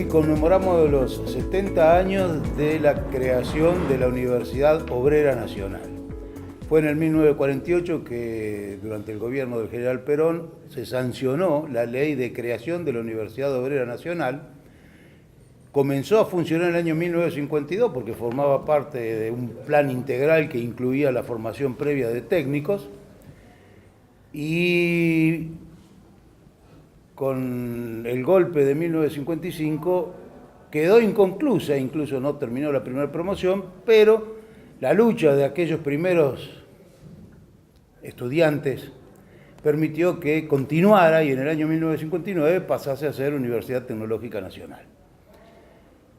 Conmemoramos los 70 años de la creación de la Universidad Obrera Nacional. Fue en el 1948 que, durante el gobierno del general Perón, se sancionó la ley de creación de la Universidad Obrera Nacional. Comenzó a funcionar en el año 1952 porque formaba parte de un plan integral que incluía la formación previa de técnicos, y con el golpe de 1955 quedó inconclusa, incluso no terminó la primera promoción, pero la lucha de aquellos primeros estudiantes permitió que continuara y en el año 1959 pasase a ser Universidad Tecnológica Nacional.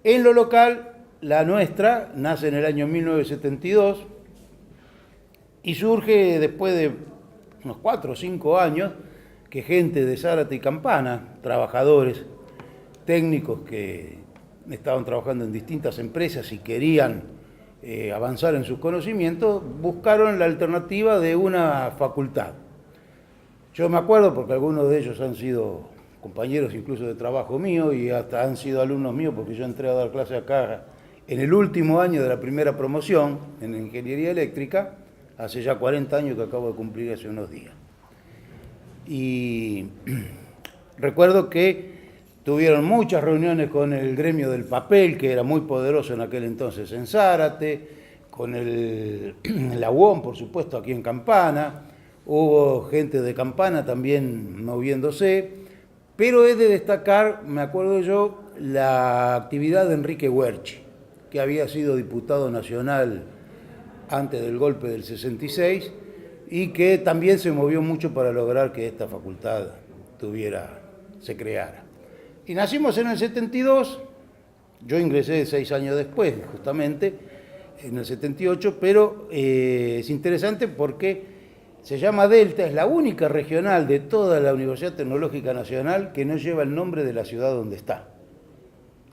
En lo local, la nuestra nace en el año 1972 y surge después de unos 4 o 5 años que gente de Zárate y Campana, trabajadores, técnicos que estaban trabajando en distintas empresas y querían avanzar en sus conocimientos, buscaron la alternativa de una facultad. Yo me acuerdo porque algunos de ellos han sido compañeros incluso de trabajo mío y hasta han sido alumnos míos porque yo entré a dar clase acá en el último año de la primera promoción en Ingeniería Eléctrica, hace ya 40 años que acabo de cumplir hace unos días. Y recuerdo que tuvieron muchas reuniones con el gremio del papel, que era muy poderoso en aquel entonces en Zárate, con la UOM, por supuesto, aquí en Campana. Hubo gente de Campana también moviéndose, pero he de destacar, me acuerdo yo, la actividad de Enrique Huerchi, que había sido diputado nacional antes del golpe del 66, y que también se movió mucho para lograr que esta facultad se creara. Y nacimos en el 72, yo ingresé 6 años después, justamente, en el 78, pero es interesante porque se llama Delta, es la única regional de toda la Universidad Tecnológica Nacional que no lleva el nombre de la ciudad donde está.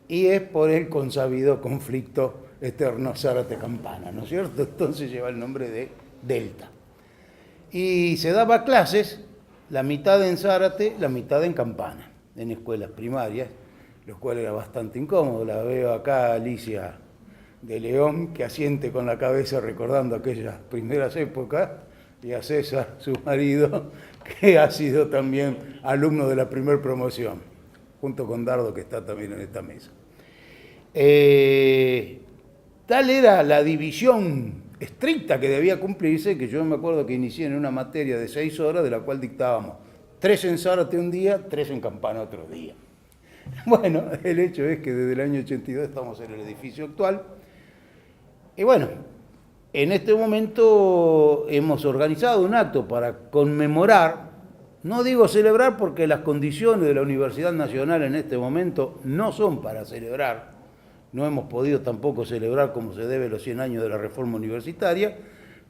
Y es por el consabido conflicto eterno Zárate-Campana, ¿no es cierto? Entonces lleva el nombre de Delta. Y se daba clases, la mitad en Zárate, la mitad en Campana, en escuelas primarias, lo cual era bastante incómodo. La veo acá Alicia de León, que asiente con la cabeza recordando aquellas primeras épocas, y a César, su marido, que ha sido también alumno de la primera promoción, junto con Dardo, que está también en esta mesa. Tal era la división estricta que debía cumplirse, que yo me acuerdo que inicié en una materia de 6 horas, de la cual dictábamos 3 en Zárate un día, 3 en Campana otro día. Bueno, el hecho es que desde el año 82 estamos en el edificio actual. Y bueno, en este momento hemos organizado un acto para conmemorar, no digo celebrar porque las condiciones de la Universidad Nacional en este momento no son para celebrar. No hemos podido tampoco celebrar como se debe los 100 años de la reforma universitaria,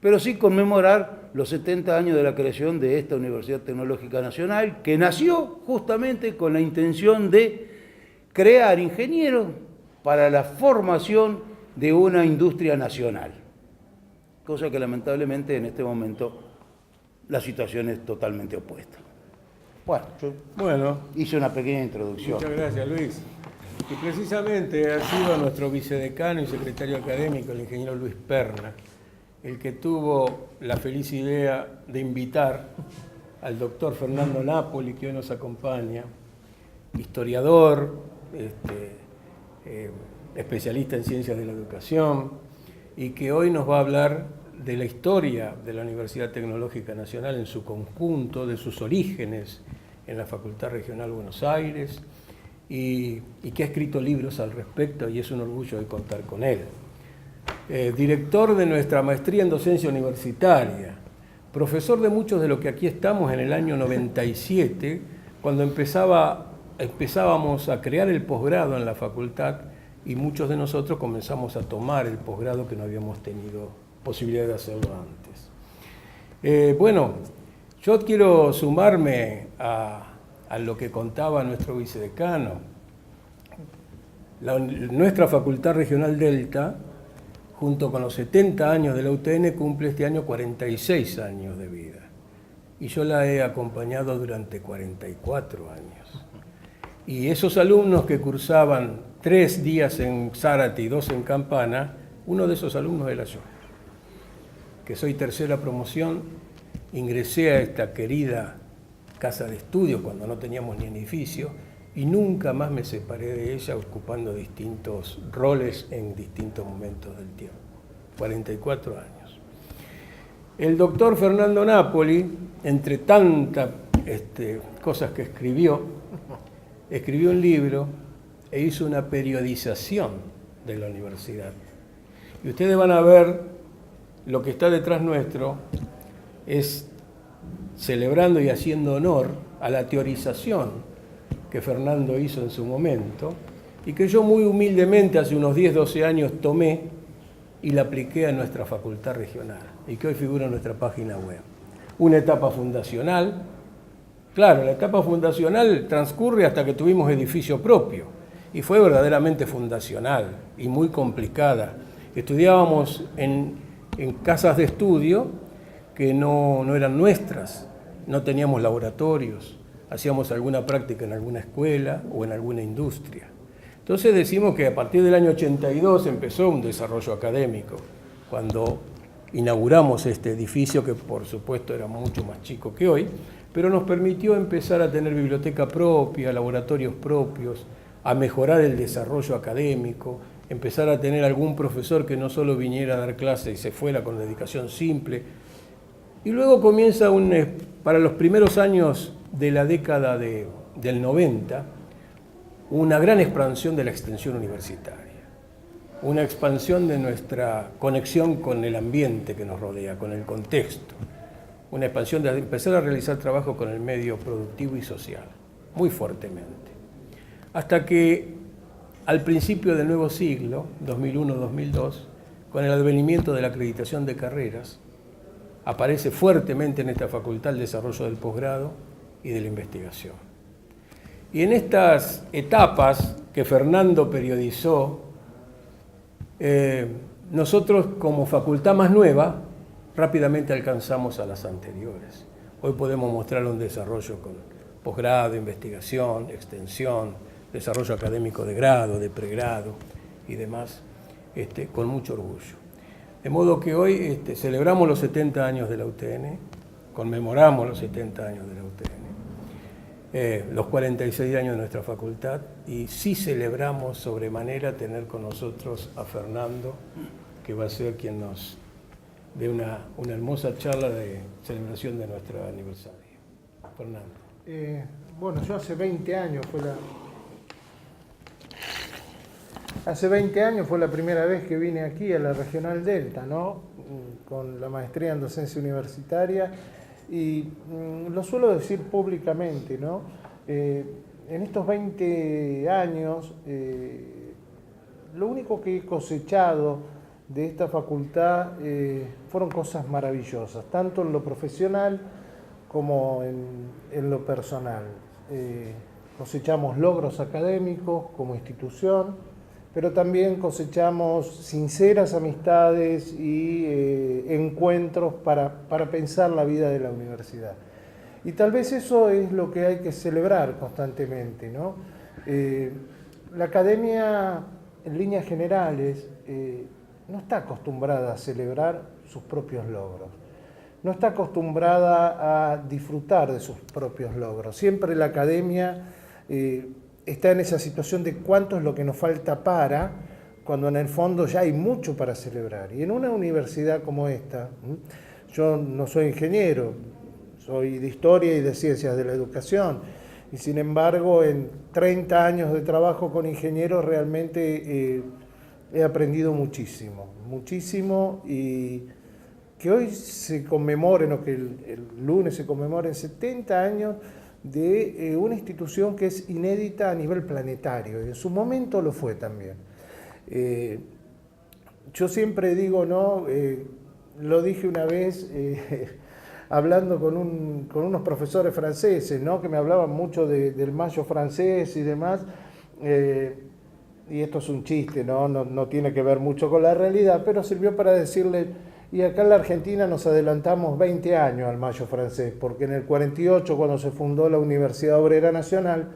pero sí conmemorar los 70 años de la creación de esta Universidad Tecnológica Nacional, que nació justamente con la intención de crear ingenieros para la formación de una industria nacional, cosa que lamentablemente en este momento la situación es totalmente opuesta. Bueno, yo hice una pequeña introducción. Muchas gracias, Luis. Y precisamente ha sido nuestro vicedecano y secretario académico, el ingeniero Luis Perna, el que tuvo la feliz idea de invitar al doctor Fernando Napoli, que hoy nos acompaña, historiador, especialista en ciencias de la educación, y que hoy nos va a hablar de la historia de la Universidad Tecnológica Nacional en su conjunto, de sus orígenes en la Facultad Regional Buenos Aires, y que ha escrito libros al respecto, y es un orgullo de contar con él. Director de nuestra maestría en docencia universitaria, profesor de muchos de los que aquí estamos en el año 97, cuando empezábamos a crear el posgrado en la facultad, y muchos de nosotros comenzamos a tomar el posgrado que no habíamos tenido posibilidad de hacerlo antes. Bueno, yo quiero sumarme a lo que contaba nuestro vicedecano. Nuestra Facultad Regional Delta, junto con los 70 años de la UTN, cumple este año 46 años de vida. Y yo la he acompañado durante 44 años. Y esos alumnos que cursaban 3 días en Zárate y 2 en Campana, uno de esos alumnos era yo, que soy tercera promoción, ingresé a esta querida casa de estudios cuando no teníamos ni edificio y nunca más me separé de ella ocupando distintos roles en distintos momentos del tiempo. 44 años. El doctor Fernando Napoli, entre tantas cosas que escribió un libro e hizo una periodización de la universidad. Y ustedes van a ver lo que está detrás nuestro, es celebrando y haciendo honor a la teorización que Fernando hizo en su momento y que yo muy humildemente hace unos 10, 12 años tomé y la apliqué a nuestra facultad regional y que hoy figura en nuestra página web. Una etapa fundacional. Claro, la etapa fundacional transcurre hasta que tuvimos edificio propio y fue verdaderamente fundacional y muy complicada. Estudiábamos en casas de estudio que no eran nuestras, no teníamos laboratorios, hacíamos alguna práctica en alguna escuela o en alguna industria. Entonces decimos que a partir del año 82 empezó un desarrollo académico, cuando inauguramos este edificio que por supuesto era mucho más chico que hoy, pero nos permitió empezar a tener biblioteca propia, laboratorios propios, a mejorar el desarrollo académico, empezar a tener algún profesor que no solo viniera a dar clase y se fuera con dedicación simple. Y luego comienza, para los primeros años de la década del 90, una gran expansión de la extensión universitaria, una expansión de nuestra conexión con el ambiente que nos rodea, con el contexto, una expansión de empezar a realizar trabajo con el medio productivo y social, muy fuertemente. Hasta que al principio del nuevo siglo, 2001-2002, con el advenimiento de la acreditación de carreras, aparece fuertemente en esta facultad el desarrollo del posgrado y de la investigación. Y en estas etapas que Fernando periodizó, nosotros como facultad más nueva, rápidamente alcanzamos a las anteriores. Hoy podemos mostrar un desarrollo con posgrado, investigación, extensión, desarrollo académico de grado, de pregrado y demás, con mucho orgullo. De modo que hoy celebramos los 70 años de la UTN, conmemoramos los 70 años de la UTN, los 46 años de nuestra facultad, y sí celebramos sobremanera tener con nosotros a Fernando, que va a ser quien nos dé una hermosa charla de celebración de nuestro aniversario. Fernando. Bueno, yo hace 20 años fue la primera vez que vine aquí a la Regional Delta, ¿no? Con la maestría en docencia universitaria, y lo suelo decir públicamente, ¿no? En estos 20 años, lo único que he cosechado de esta facultad fueron cosas maravillosas, tanto en lo profesional como en lo personal. Cosechamos logros académicos como institución, pero también cosechamos sinceras amistades y encuentros para pensar la vida de la universidad. Y tal vez eso es lo que hay que celebrar constantemente, ¿no? La academia, en líneas generales, no está acostumbrada a celebrar sus propios logros, no está acostumbrada a disfrutar de sus propios logros. Siempre la academia está en esa situación de cuánto es lo que nos falta cuando en el fondo ya hay mucho para celebrar. Y en una universidad como esta, yo no soy ingeniero, soy de historia y de ciencias de la educación, y sin embargo en 30 años de trabajo con ingenieros realmente he aprendido muchísimo, y que hoy se conmemoren, o que el lunes se conmemoren 70 años de una institución que es inédita a nivel planetario, y en su momento lo fue también. Yo siempre digo, ¿no? lo dije una vez hablando con unos profesores franceses, ¿no? Que me hablaban mucho del mayo francés y demás. Y esto es un chiste, no tiene que ver mucho con la realidad, pero sirvió para decirle, y acá en la Argentina nos adelantamos 20 años al mayo francés, porque en el 48, cuando se fundó la Universidad Obrera Nacional,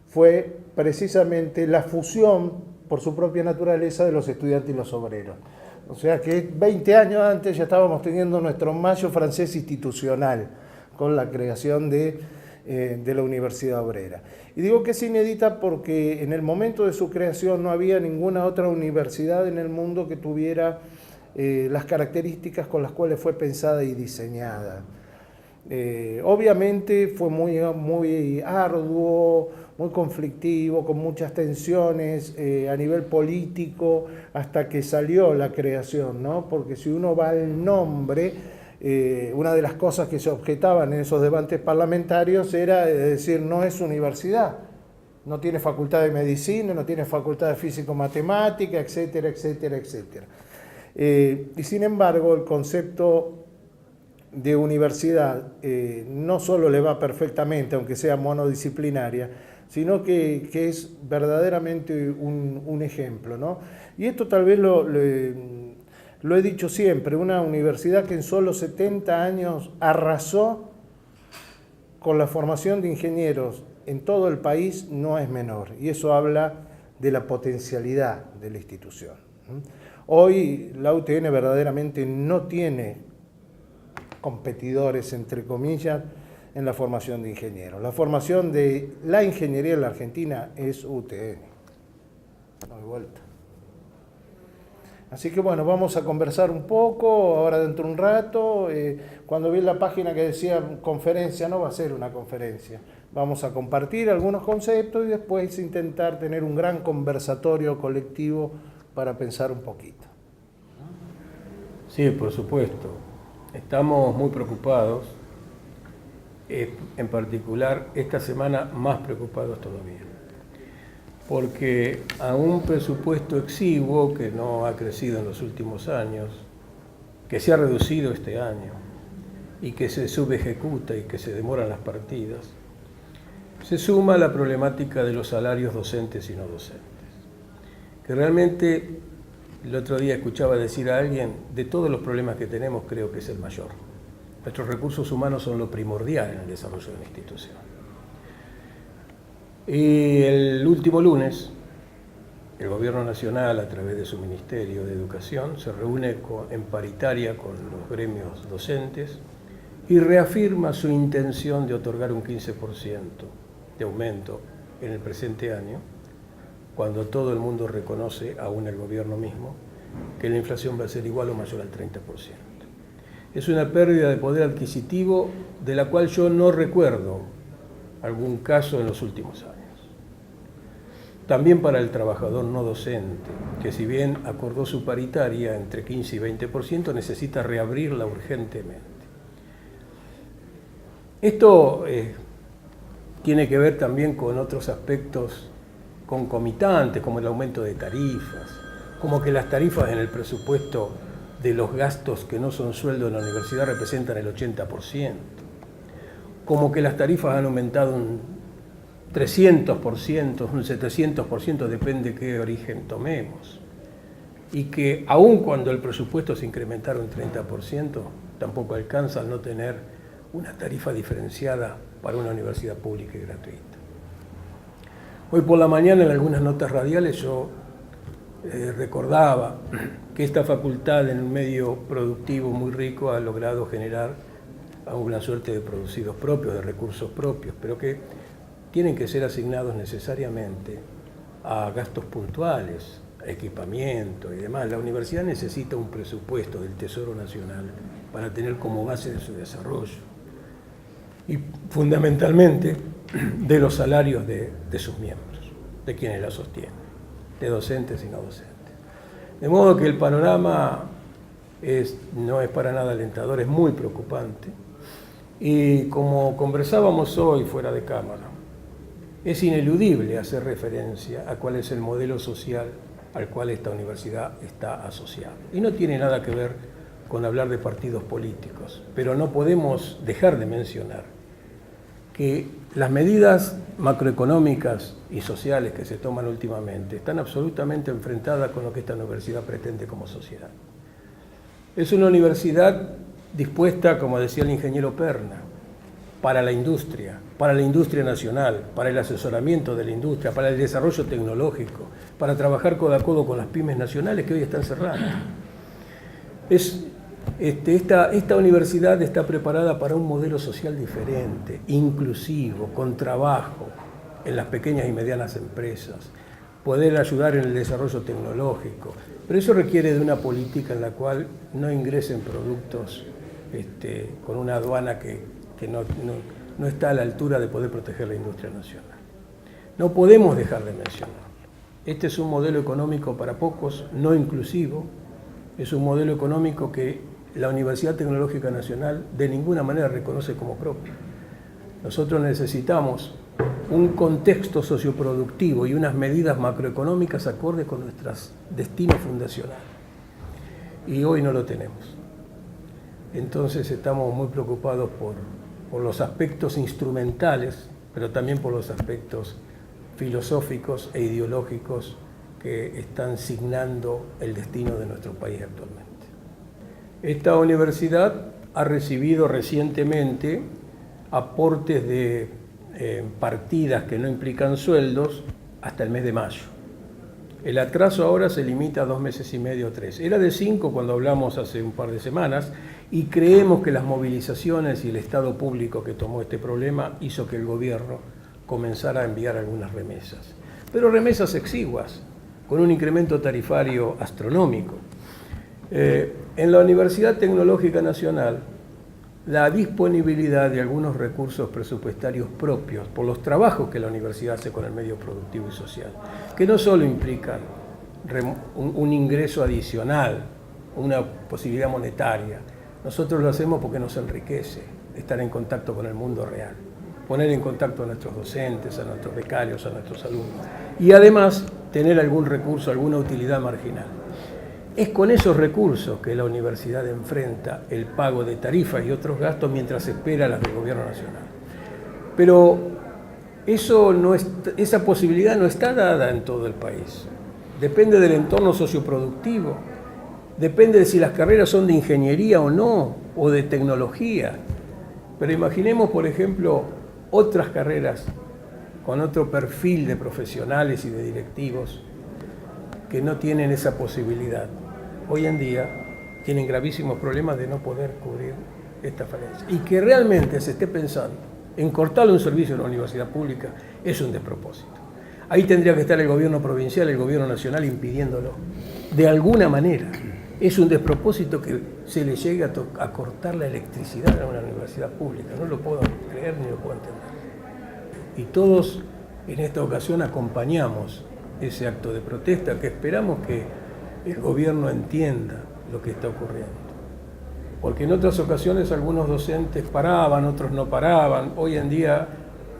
fue precisamente la fusión, por su propia naturaleza, de los estudiantes y los obreros. O sea que 20 años antes ya estábamos teniendo nuestro mayo francés institucional, con la creación de la Universidad Obrera. Y digo que es inédita porque en el momento de su creación no había ninguna otra universidad en el mundo que tuviera las características con las cuales fue pensada y diseñada. Obviamente fue muy arduo, muy conflictivo, con muchas tensiones a nivel político, hasta que salió la creación, ¿no? Porque si uno va al nombre, una de las cosas que se objetaban en esos debates parlamentarios era decir, no es universidad, no tiene facultad de medicina, no tiene facultad de físico-matemática, etcétera, etcétera, etcétera. Y sin embargo, el concepto de universidad no solo le va perfectamente, aunque sea monodisciplinaria, sino que es verdaderamente un ejemplo, ¿no? Y esto tal vez lo he dicho siempre, una universidad que en solo 70 años arrasó con la formación de ingenieros en todo el país no es menor, y eso habla de la potencialidad de la institución. Hoy la UTN verdaderamente no tiene competidores, entre comillas, en la formación de ingenieros. La formación de la ingeniería en la Argentina es UTN. No hay vuelta. Así que bueno, vamos a conversar un poco, ahora dentro de un rato. Cuando vi la página que decía conferencia, no va a ser una conferencia. Vamos a compartir algunos conceptos y después intentar tener un gran conversatorio colectivo para pensar un poquito. Sí, por supuesto. Estamos muy preocupados, en particular esta semana más preocupados todavía, porque a un presupuesto exiguo que no ha crecido en los últimos años, que se ha reducido este año y que se subejecuta y que se demoran las partidas, se suma la problemática de los salarios docentes y no docentes, que realmente el otro día escuchaba decir a alguien, de todos los problemas que tenemos creo que es el mayor. Nuestros recursos humanos son lo primordial en el desarrollo de una institución. Y el último lunes, el Gobierno Nacional, a través de su Ministerio de Educación, se reúne en paritaria con los gremios docentes y reafirma su intención de otorgar un 15% de aumento en el presente año, cuando todo el mundo reconoce, aún el gobierno mismo, que la inflación va a ser igual o mayor al 30%. Es una pérdida de poder adquisitivo de la cual yo no recuerdo algún caso en los últimos años. También para el trabajador no docente, que si bien acordó su paritaria entre 15 y 20%, necesita reabrirla urgentemente. Esto tiene que ver también con otros aspectos concomitantes, como el aumento de tarifas, como que las tarifas en el presupuesto de los gastos que no son sueldo en la universidad representan el 80%, como que las tarifas han aumentado un 300%, un 700%, depende qué origen tomemos, y que aun cuando el presupuesto se incrementara un 30%, tampoco alcanza al no tener una tarifa diferenciada para una universidad pública y gratuita. Hoy por la mañana en algunas notas radiales yo recordaba que esta facultad en un medio productivo muy rico ha logrado generar una suerte de producidos propios, de recursos propios, pero que tienen que ser asignados necesariamente a gastos puntuales, a equipamiento y demás. La universidad necesita un presupuesto del Tesoro Nacional para tener como base de su desarrollo y fundamentalmente de los salarios de sus miembros, de quienes la sostienen, de docentes y no docentes. De modo que el panorama no es para nada alentador, es muy preocupante. Y como conversábamos hoy fuera de cámara, es ineludible hacer referencia a cuál es el modelo social al cual esta universidad está asociada. Y no tiene nada que ver con hablar de partidos políticos, pero no podemos dejar de mencionar que las medidas macroeconómicas y sociales que se toman últimamente están absolutamente enfrentadas con lo que esta universidad pretende como sociedad. Es una universidad dispuesta, como decía el ingeniero Perna, para la industria nacional, para el asesoramiento de la industria, para el desarrollo tecnológico, para trabajar codo a codo con las pymes nacionales que hoy están cerradas. Esta universidad está preparada para un modelo social diferente, inclusivo, con trabajo en las pequeñas y medianas empresas, poder ayudar en el desarrollo tecnológico, pero eso requiere de una política en la cual no ingresen productos con una aduana que no está a la altura de poder proteger la industria nacional. No podemos dejar de mencionarlo. Este es un modelo económico para pocos, no inclusivo, es un modelo económico que la Universidad Tecnológica Nacional de ninguna manera reconoce como propio. Nosotros necesitamos un contexto socioproductivo y unas medidas macroeconómicas acordes con nuestro destino fundacional. Y hoy no lo tenemos. Entonces estamos muy preocupados por los aspectos instrumentales, pero también por los aspectos filosóficos e ideológicos que están signando el destino de nuestro país actualmente. Esta universidad ha recibido recientemente aportes de partidas que no implican sueldos hasta el mes de mayo. El atraso ahora se limita a 2 meses y medio o 3. Era de 5 cuando hablamos hace un par de semanas y creemos que las movilizaciones y el Estado público que tomó este problema hizo que el gobierno comenzara a enviar algunas remesas. Pero remesas exiguas, con un incremento tarifario astronómico. En la Universidad Tecnológica Nacional, la disponibilidad de algunos recursos presupuestarios propios por los trabajos que la universidad hace con el medio productivo y social, que no solo implican un ingreso adicional, una posibilidad monetaria, nosotros lo hacemos porque nos enriquece estar en contacto con el mundo real, poner en contacto a nuestros docentes, a nuestros becarios, a nuestros alumnos, y además tener algún recurso, alguna utilidad marginal. Es con esos recursos que la universidad enfrenta el pago de tarifas y otros gastos mientras espera las del gobierno nacional. Pero esa posibilidad no está dada en todo el país. Depende del entorno socioproductivo, depende de si las carreras son de ingeniería o no, o de tecnología. Pero imaginemos, por ejemplo, otras carreras con otro perfil de profesionales y de directivos que no tienen esa posibilidad. Hoy en día tienen gravísimos problemas de no poder cubrir esta falencia. Y que realmente se esté pensando en cortarle un servicio a una universidad pública es un despropósito. Ahí tendría que estar el gobierno provincial, el gobierno nacional impidiéndolo. De alguna manera, es un despropósito que se le llegue a cortar la electricidad a una universidad pública. No lo puedo creer ni lo puedo entender. Y todos en esta ocasión acompañamos ese acto de protesta que esperamos que el gobierno entienda lo que está ocurriendo. Porque en otras ocasiones algunos docentes paraban, otros no paraban. Hoy en día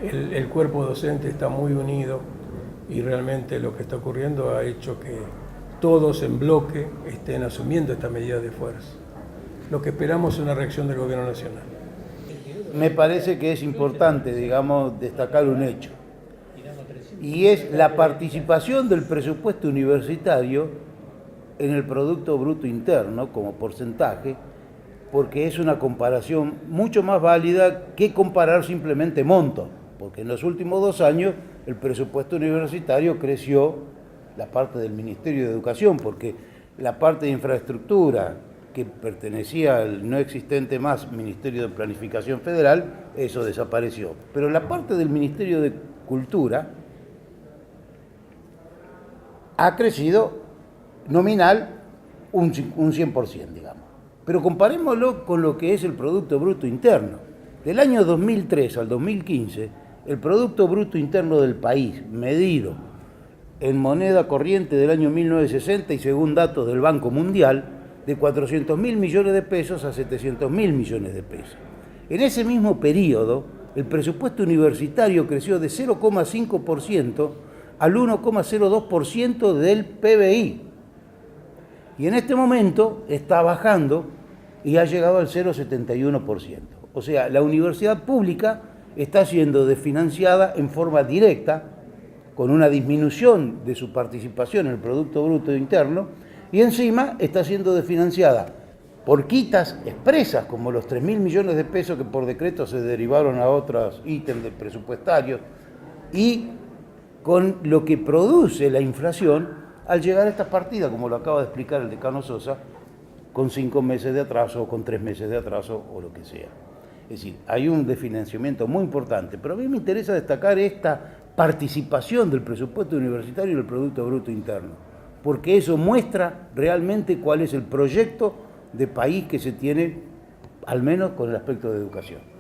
el cuerpo docente está muy unido y realmente lo que está ocurriendo ha hecho que todos en bloque estén asumiendo esta medida de fuerza. Lo que esperamos es una reacción del gobierno nacional. Me parece que es importante, digamos, destacar un hecho. Y es la participación del presupuesto universitario en el Producto Bruto Interno como porcentaje, porque es una comparación mucho más válida que comparar simplemente montos, porque en los últimos 2 años el presupuesto universitario creció, la parte del Ministerio de Educación, porque la parte de infraestructura que pertenecía al no existente más Ministerio de Planificación Federal, eso desapareció. Pero la parte del Ministerio de Cultura ha crecido nominal un 100%, digamos. Pero comparémoslo con lo que es el Producto Bruto Interno. Del año 2003 al 2015, el Producto Bruto Interno del país, medido en moneda corriente del año 1960 y según datos del Banco Mundial, de 400.000 millones de pesos a 700.000 millones de pesos. En ese mismo periodo, el presupuesto universitario creció de 0,5% al 1,02% del PBI. Y en este momento está bajando y ha llegado al 0,71%. O sea, la universidad pública está siendo desfinanciada en forma directa, con una disminución de su participación en el Producto Bruto Interno, y encima está siendo desfinanciada por quitas expresas, como los 3.000 millones de pesos que por decreto se derivaron a otros ítems presupuestarios, y con lo que produce la inflación al llegar a estas partidas, como lo acaba de explicar el decano Sosa, con 5 meses de atraso, o con 3 meses de atraso, o lo que sea. Es decir, hay un desfinanciamiento muy importante, pero a mí me interesa destacar esta participación del presupuesto universitario en el Producto Bruto Interno, porque eso muestra realmente cuál es el proyecto de país que se tiene, al menos con el aspecto de educación.